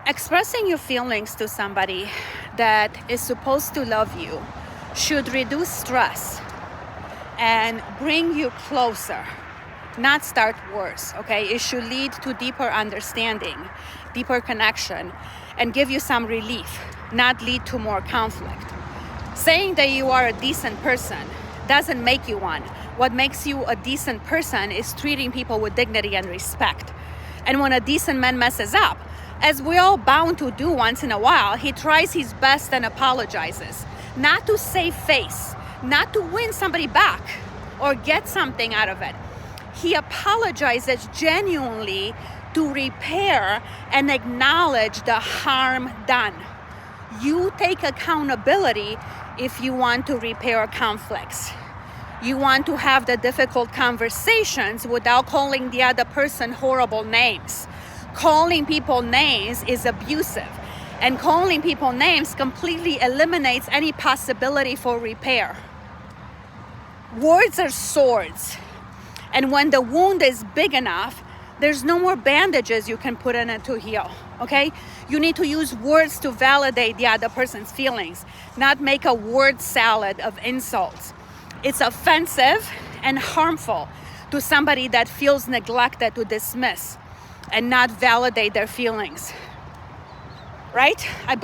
Expressing your feelings to somebody that is supposed to love you should reduce stress and bring you closer, not start worse, okay? It should lead to deeper understanding, deeper connection, and give you some relief, not lead to more conflict. Saying that you are a decent person doesn't make you one. What makes you a decent person is treating people with dignity and respect. And when a decent man messes up, as we're all bound to do once in a while, he tries his best and apologizes. Not to save face, not to win somebody back or get something out of it. He apologizes genuinely to repair and acknowledge the harm done. You take accountability if you want to repair conflicts. You want to have the difficult conversations without calling the other person horrible names. Calling people names is abusive, and calling people names completely eliminates any possibility for repair. Words are swords, and when the wound is big enough, there's no more bandages you can put in it to heal, okay? You need to use words to validate the other person's feelings, not make a word salad of insults. It's offensive and harmful to somebody that feels neglected to dismiss and not validate their feelings, right? I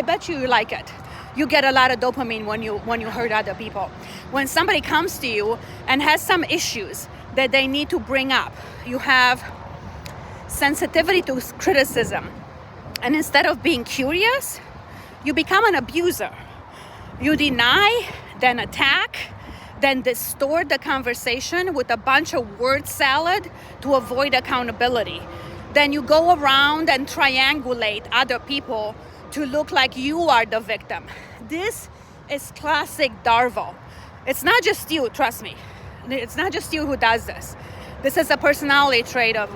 bet you like it. You get a lot of dopamine when you hurt other people. When somebody comes to you and has some issues that they need to bring up, you have sensitivity to criticism, and instead of being curious, you become an abuser. You deny, then attack, then distort the conversation with a bunch of word salad to avoid accountability. Then you go around and triangulate other people to look like you are the victim. This is classic Darvo. It's not just you, trust me. It's not just you who does this. This is a personality trait of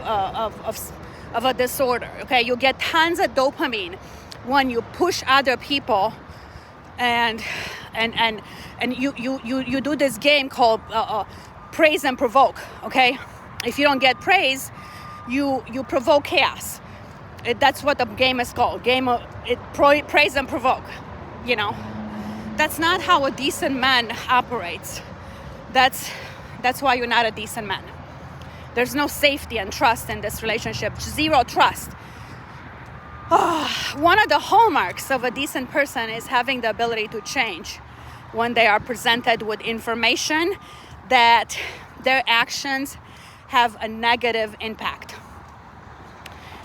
a disorder, okay? You get tons of dopamine when you push other people and you do this game called praise and provoke, okay? If you don't get praise, you provoke chaos. That's what the game is called. Praise and provoke, you know? That's not how a decent man operates. That's why you're not a decent man. There's no safety and trust in this relationship. Zero trust. One of the hallmarks of a decent person is having the ability to change when they are presented with information that their actions have a negative impact.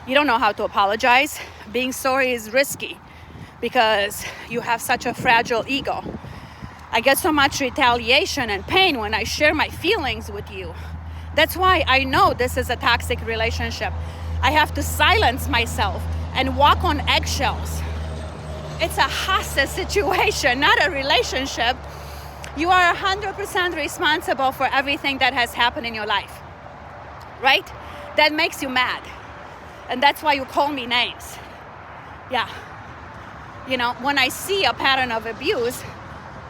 You don't know how to apologize. Being sorry is risky because you have such a fragile ego. I get so much retaliation and pain when I share my feelings with you. That's why I know this is a toxic relationship. I have to silence myself and walk on eggshells. It's a hostage situation, not a relationship. You are 100% responsible for everything that has happened in your life, right? That makes you mad. And that's why you call me names. Yeah. You know, when I see a pattern of abuse,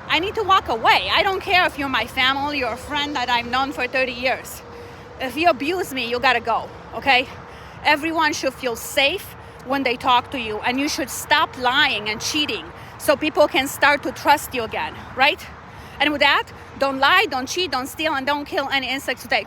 I need to walk away. I don't care if you're my family or a friend that I've known for 30 years. If you abuse me, you gotta go, okay? Everyone should feel safe when they talk to you, and you should stop lying and cheating so people can start to trust you again, right? And with that, don't lie, don't cheat, don't steal, and don't kill any insects today.